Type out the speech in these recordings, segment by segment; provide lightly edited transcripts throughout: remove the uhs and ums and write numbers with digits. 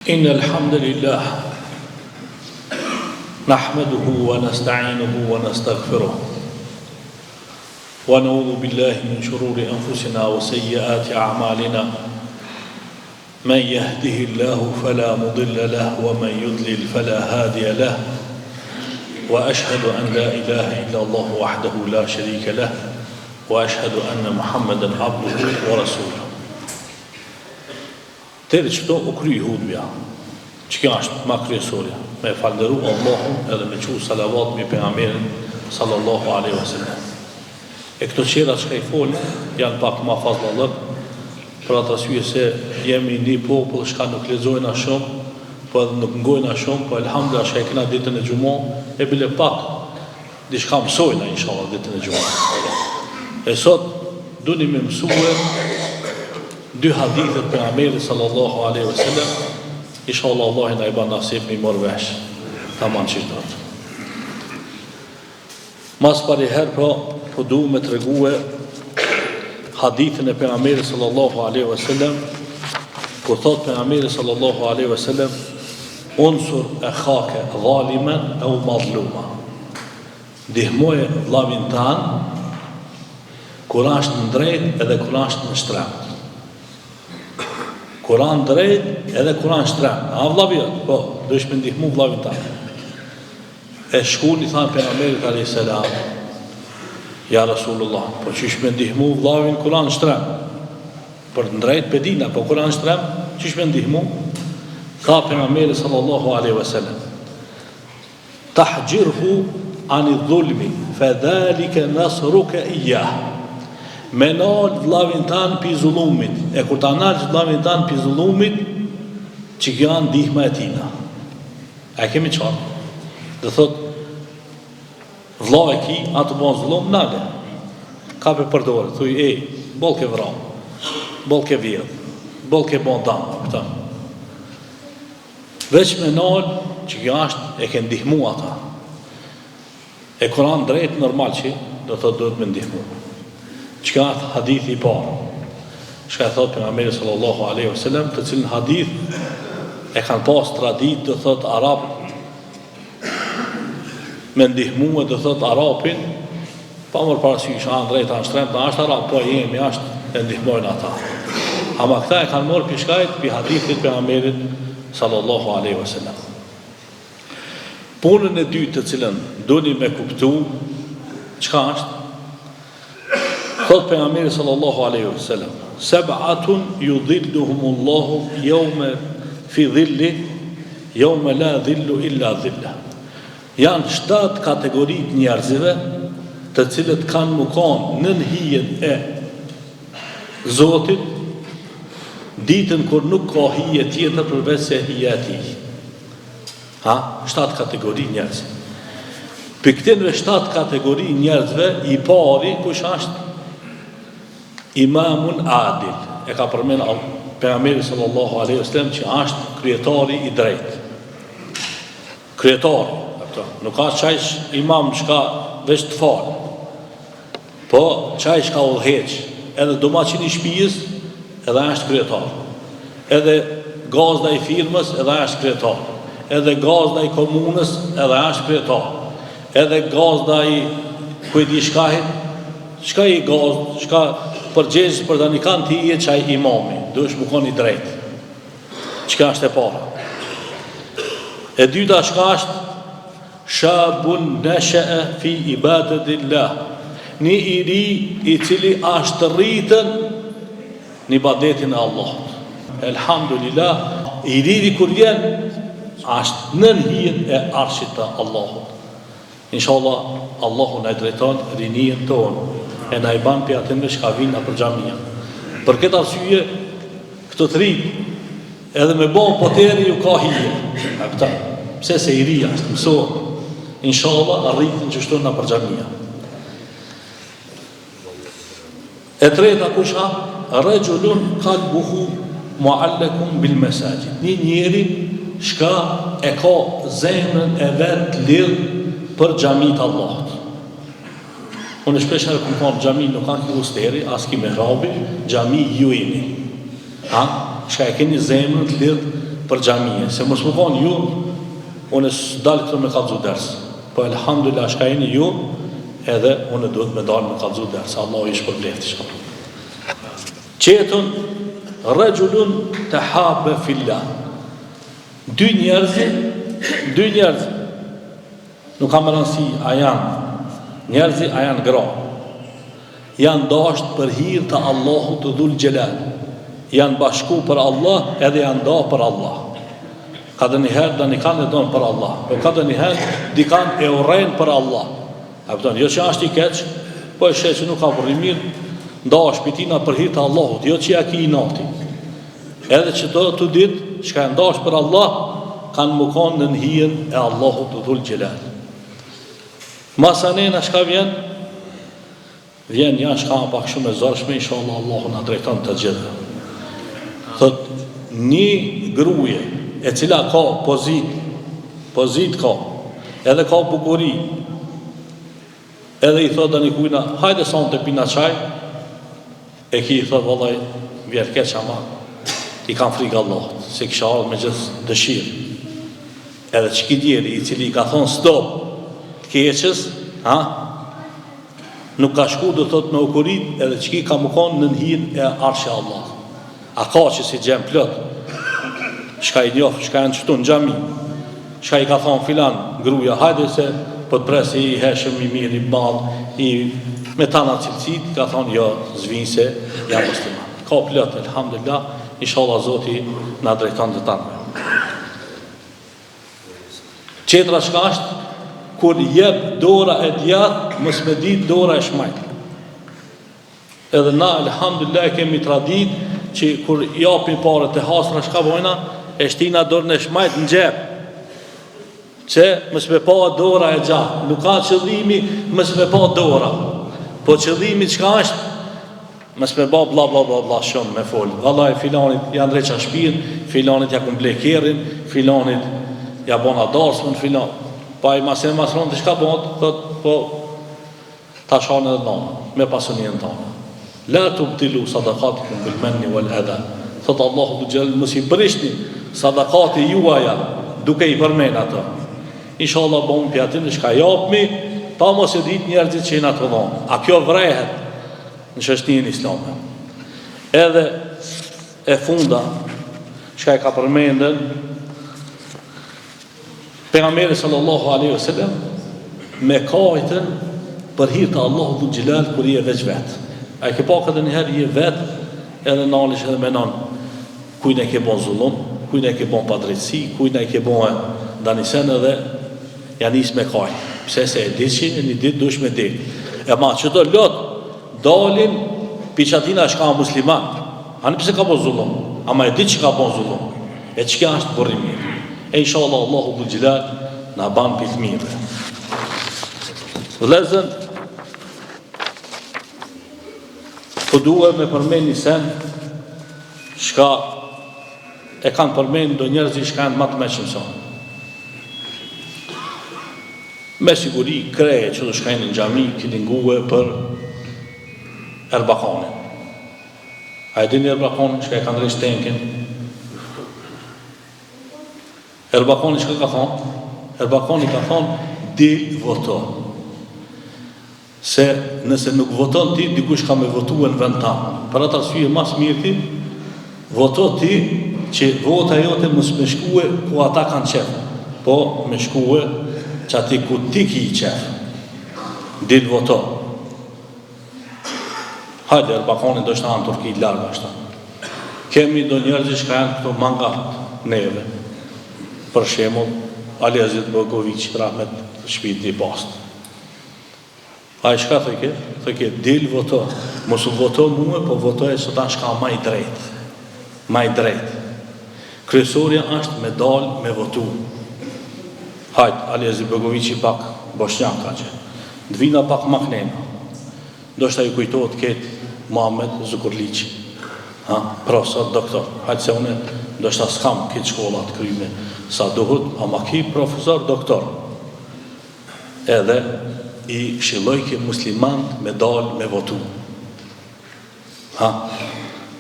إن الحمد لله نحمده ونستعينه ونستغفره ونعوذ بالله من شرور أنفسنا وسيئات أعمالنا من يهده الله فلا مضل له ومن يضلل فلا هادي له وأشهد أن لا إله إلا الله وحده لا شريك له وأشهد أن محمدا عبده ورسوله. Tërë qëto u kry hudbja, që kjo është ma kryesorja, me falderu Allahun edhe me qu salavat me pejgamberin sallallahu alaihi wasallam. E këto qera që ka i folë, janë pak ma fazlalëk, për atë arsye se jemi një popull shka nuk lexojna shumë, po edhe nuk ngojna shumë, po elhamdulillah shka i kena ditën e gjumon, e bile pak, diçka mësojna inshallah ditën e gjumon. E sot, duni me mësue dy hadithet për Pejgamberit sallallahu alaihi wasallam, inshallah Allah na i bën nasib me marr vesh tamam çitot. Mas pari herë po duhem me tregue hadithin e Pejgamberit sallallahu alaihi wasallam, ku thot Pejgamberi sallallahu alaihi wasallam, unsur akhaka zaliman aw madluma. Ndihmoje vllavin tan kur është në drejt edhe kur është në shtrat. Kuran drejt edhe kuran shtrat. A vllavit, po, duhesh me ndihmu vllavin tanë. E shkun i thanë pejgamberit alayhis salam, ja Rasulullah, po qysh me ndihmu vllavin kuran shtrat? Për drejt pedina, po kuran shtrat, qysh me ndihmu? Ka pejgamberi sallallahu alaihi wasallam, tahjirhu ani dhulmi, fa dhalika nasruka iyah. Me nalë vllavin tanë pi zullumit, e kur ta nalë vllavin tanë pi zullumit, që kjo janë ndihma e tina. E kemi qarë. Dhe thot, vlla e ki, atë bon zullum, nale. Ka për përdore, thuj, bol ke vra, bol ke vjedh, bol ke bon damë, këta. Veç me nalë, që kjo është, e ke ndihmu ata. E Kur'an drejt normal që, do thot, duhet me ndihmu. Qëka atë hadithi i parë, shka e thot pejgamberi sallallahu alaihi wasallam, të cilën hadith e kanë pas tradit, do thot Arab, me ndihmu e do thot Arapin, pa mërë parasysh anë drejt anë shtremt, në është Arab, po jemi është e ndihmojnë ata. Ama këta e kanë morë pishkajt pi hadithit pejgamberit sallallahu alaihi wasallam. Punën e dytë të cilën duni me kuptu, qëka është? Thot pejgamberi sallallahu alaihi wasallam, sab'atun yudhilluhumullahu yawma fi dhilli yawma la dhillu illa dhillah. Janë 7 kategoritë njerëzive të cilët kanë më kanë nën hijen e Zotit ditën kur nuk ka hije tjetër përveç se hija e tij. 7 kategori njerëz. Për këtyre 7 kategori njerëzve, i pari kush është? Imamun adil, e ka përmend pejgamberi sallallahu alaihi wasallam që është kryetari i drejtë. Kryetari, nuk ka çajsh imam çka veç të fal. Po çajsh ka udhëheq, edhe domaçini i shtëpisë edhe është kryetar. Edhe gazda i firmës edhe është kryetar. Edhe gazda i komunës edhe është kryetar. Edhe gazda i kujdishkahit, çka i gazd, çka përgjegjës për danikan të i e qaj imami, duhesh më koni drejt. Qëka është e para? E dyta shka është, shabun nashëa fi ibadatillah, një i ri i cili është rritën në ibadetin e Allahut. Elhamdulillah, i riri kur vjen, është nën hijen e arshit të Allahut. Inshallah, Allahu na drejton rinijen tonë, e na i ban për atëme shka vinë për xhamia. Për këtë arsye, këto të rritë, edhe me bon poteri ju ka hije. Pse se i rria, është mësohet. Inshallah, rritin që shtonë na për xhamia. E treta kusha, rajulun qalbuhu mu'allakun bil masajid. Një njeri shka e ka zemrën e vetë lidh për xhamit Allahut. Unë shpesher e këmë xhami nuk ka ki usteri, as ki mehrabi, xhami ju jeni. Shka e keni zemrën të lidh për xhamie, se mos më konë ju, unë dalë këtu me kallëzu ders. Po elhamdulillah shka jeni ju, edhe unë duhet me dalë me kallëzu ders. Allah ish për blefti shka. Qetun, rëgjullun të habë fillah. Dy njerëz, nuk kam rëndësi, a janë njerëzi, a janë gra. Janë dasht për hir të Allahut të dhul gjelal. Janë bashku për Allah, edhe janë da për Allah. Ka dhe njëherë da një kanë e donë për Allah, po ka dhe njëherë di kanë e urejnë për Allah. A pëton, jo që ashtë i keqë, po e shetë që nuk ka përri mirë, nda është pitina për hirtë Allahut, jo që ja ki i nati. Edhe që të ditë, që ka nda është për Allah, kanë më konë në njën e Allahut të dhul gjelal. Masanena shka vjen janë shka pak shumë e zarshme, inshallah Allahu na drejton të gjithë. Thot, një gruje, e cila ka pozit ka, edhe ka bukuri, edhe i thot dhe një kujna, hajde son të pina qaj, e ki i thot, vallaj, vjerke që ama, i kam frikë Allah, se kisha ardhë me gjithë dëshirë. Edhe që ki djeri, i cili i ka thonë stop, keqës, nuk ka shku dhe thot me ukurit, edhe që ki ka më konë në njën e arshe Allah. A ka që si gjem plot, shka i njohë, shka janë qëtu në gjami, shka i ka thonë filan, gruja, hajde se po të presi i heshëm, i mirë, i madh, me tana cilësit, ka thonë, jo, zvinë se, ja musliman. Ka plot, elhamdulillah, inshallah Zoti na drejton të tanë. Qetra shka është, kur jep dora e djatë, mës me dit dora e shmajt. Edhe na, elhamdulillah, kemi tradit, që kur japin pare të hasra shka bojna, e shtina dorën e shmajt në gjep, që mës me pa dora e gjatë. Nuk ka qëllimi mës me pa dora, po qëllimi qka është, mës me ba bla bla bla bla shumë me folë. Vallaj, filanit janë dreqa shpirë, filanit ja kumble kerin, filanit ja bona darsmën, filanit. Pa i masin masron të shka bëndë, thot, po, ta shanë edhe nana, me pasunien të anë. La të bëtilu sadakatikum bil menni wal edha. Thot Allahu të gjellë, mos i bërishni sadakati juaja, duke i përmen ato. Inshallah bëmë pjatin në shka japmi, pa mos e dit njerëzit që i në të dhonë. A kjo vrehet në shështin islame. Edhe e funda, shka i ka përmendën, pejgamberi sallallahu alaihi wasallam me kajtën për hir të Allahut dhul xhelal kur i e veç vet. Ai ke pa këtë një herë i e vet, edhe nalish edhe menon kujt e ke bon zullum, kujt e ke bon padrejtësi, kujt e ke bon danisen edhe ja nis me kaj. Pse se e diçi, e një ditë dush me del. E ma çdo lot dalin piçatina shka musliman. Ani pse ka bon zullum, ama e di që ka bon zullum. E çka është burrim mirë. E inshallah Allahu dhul xhelal na ban pi të mirë. Vëllezër, po duhet me përmend një sen shka e kanë përmend do njerëzi shka janë më të mëshëm se unë. Me siguri kreje që do shkajnë në xhami këtë nguhe për Erbakanin. A e dini Erbakanin që e kanë drejt tenkin? Erbakani që ka thonë? Erbakani ka thonë, dil voto. Se nëse nuk voton ti, dikush ka me votu në vend tamë. Për atë arsye mas mirë ti, voto ti që vota jote mos me shkue ku ata kanë qefë, po me shkue që ati ku ti ki i qefë. Dil voto. Hajde, Erbakani do shta në Turki larga ashta. Kemi do njerëzi që ka janë këto mangat neve. Për shemull, Aliazit Bogovic, rahmet shpiti i pastë. A i shka thëke? Thëke, dil voto. Mosu voto muë, po voto e sot anë shka ma i drejt. Ma i drejt. Kryesorja është me dal me votu. Hajt, Aliazit Bogovic i pak Bosnjak ka që. Dvina pak maknena. Do shta ju kujtojt ketë Muhammed Zukurliqi. Profesor, doktor. Hajt se une, do shta s'kam këtë shkollat kryme sa duhut, ama ki profesor, doktor. Edhe i këshilloj ke musliman me dal me votu.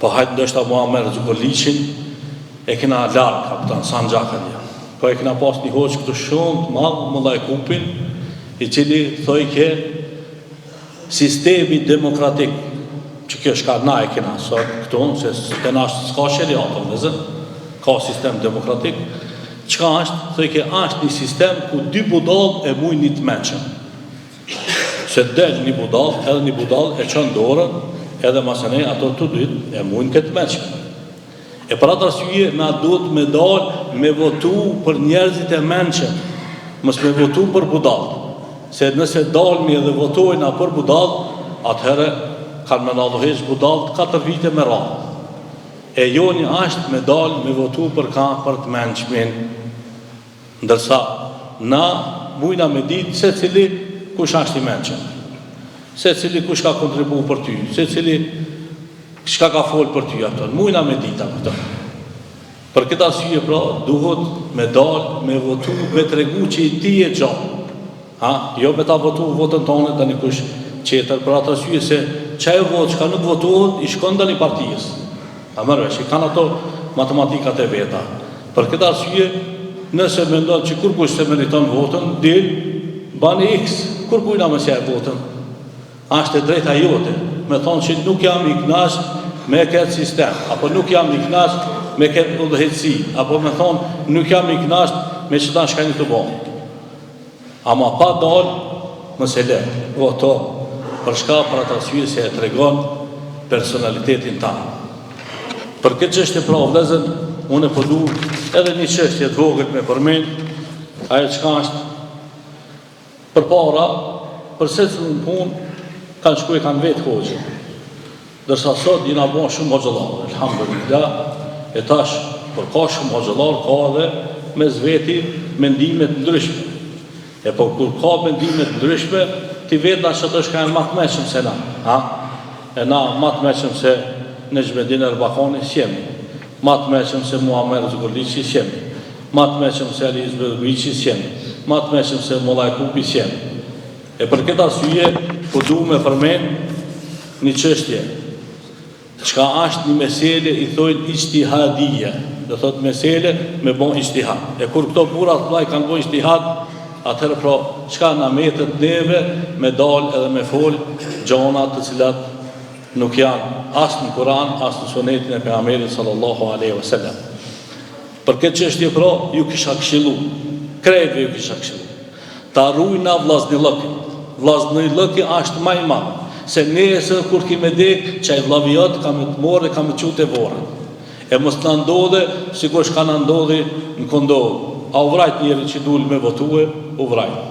Po hajtë do shta Muhammed Zukurliqin e kena larë kapitan Sanxhakan ja. Po e kena pas një hoqë këtu shumë të madhë, Mullaj Kupin, i cili thoi ke sistemi demokratik, që kjo shka na e kena sot këtu, se të na s'ka sheriatën dhe zë, ka sistem demokratik, qka është, thoi ke është një sistem ku dy budall e muj një të menqëm. Se del një budall, edhe një budall e qënë dorën, edhe masane ato të dytë e muj në këtë menqëm. E për atë arsye, na duhet me dalë me votu për njerëzit e menqëm, mos me votu për budallë. Se nëse dalmi edhe votojna për budallë, atëherë kanë me nadohesh budallë 4 vite me radhë. E joni ashtë me dalë me votu për të menqmin. Ndërsa, na mujna me ditë se cili kush ashtë i menqëm, se cili kush ka kontribu për ty, se cili shka ka folë për ty ato, mujna me dita këto. Për këtë arsye pra, duhet me dalë, me votu, me të regu që i ti e gjatë. Jo me ta votu votën tonë të një kush qeter, për atë arsye se qaj votë, që ka nuk votuhet, i shkon dhe një partijës. A mërvesh, i kanë ato matematikat e veta. Për këtë arsye, nëse me ndonë që kur kush se meriton votën, dil, bani X, kur kujna me sjaj votën, ashtë e drejta jote, me thonë që nuk jam i knash me këtë sistem, apo nuk jam i knash me këtë udhëheqësi, apo me thonë nuk jam i knash me që ta shkajnë të bonë. Ama pa dalë, mëse le, voto, për shka për atë arsye se e tregon personalitetin ta. Për këtë çështje pra vëllezër, unë e përdu edhe një çështje të vogël me përmend, ajo çka është për para, për se të në punë, kanë shku e kanë vetë hoqë. Dërsa sot jina bon shumë hoxëllarë, alhamdulillah, e tash, për ka shumë hoxëllarë, ka edhe me zveti mendimet ndryshme. E po kur ka mendimet ndryshme, ti vetë na që të shkajnë matë meqëm se na. E na matë meqëm se Nejmedin Erbakani sjemi, matë meqëm se Muamer Zgurliqi sjemi, matë meqëm se Ali Izbërgujqi sjemi, matë meqëm se Mullaj Kupi sjemi. E për këtë arsye, po du me përmen një çështje, çka është një mesele i thojnë ijtihadije, dhe thot mesele me bon ijtihad. E kur këto burat vllai kanë bon ijtihad, atëherë pra çka na metet neve me dal edhe me fol gjona të cilat nuk janë as në Kur'an, as në sunetin e pejgamberit sallallahu alaihi wasallam. Për këtë çështje pra ju kisha këshillu, krejtve ju kisha këshillu, ta rujna vllaznillëkin. Vllaznillëki është më i madh, se nesër kur kime dek, çaj vllavijat kam të morë, kam të çute vorën. E mos na ndodhe sikur shka na ndodhi në Kondovë. A u vrajt njeri që dul me votue, u vrajt.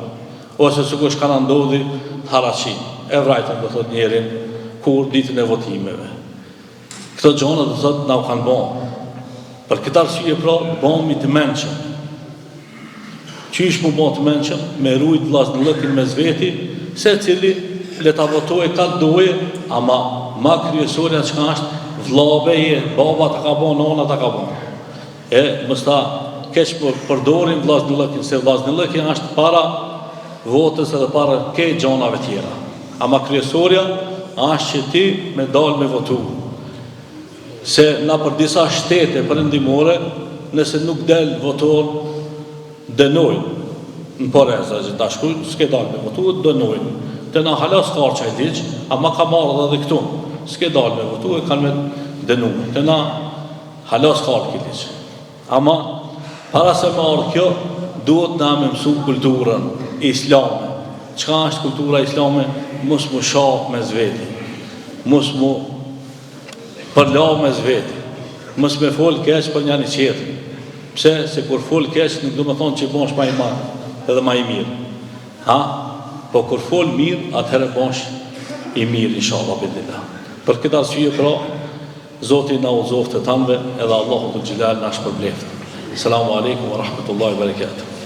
Ose sikur shka na ndodhi Haraçi, e vrajtën do thot njerin kur ditën e votimeve. Këto gjona do thot na u kanë bon. Për këtë arsye pra, bomi të mençëm. Qysh mu bon të mençëm, me rujt vllaznillëkin mes veti, se cili le ta votoje ka doje, ama ma kryesorja çka është vllabeje, baba ta ka bon, nona ta ka bon. E mos ta keq përdorim vllaznillëkin, se vllaznillëkin është para votës edhe para ke gjonave tjera. Ama kryesorja është që ti me dal me votu. Se na për disa shtete perëndimore, nëse nuk del votor, dënojnë në poreza që ta shkuj, s'ke dal me votu, dënojnë. Të na hala s'ka qaj diq, ama ka marrë edhe këtu. S'ke dal me votu, e kanë me dënu. Të na hala s'ka këtë diq. Ama, para se me arë kjo, duhet na me mësu kulturën islame. Qka është kultura islame? Mos mu shapë me zveti, mos mu përla me zveti, mos me folë keq për njani qetë. Pse? Se kur folë keq, nuk du me thonë që i bonsh ma i marë edhe ma i mirë. Po kur folë mirë, atëherë bonsh i mirë, inshallah bidillah. Për këtë arsye pra, Zoti na udhëzoft të tanëve, edhe Allahu Dhul Xhelal na shpërbleft. Selamu alaikum wa rahmatullahi wa barakatuh.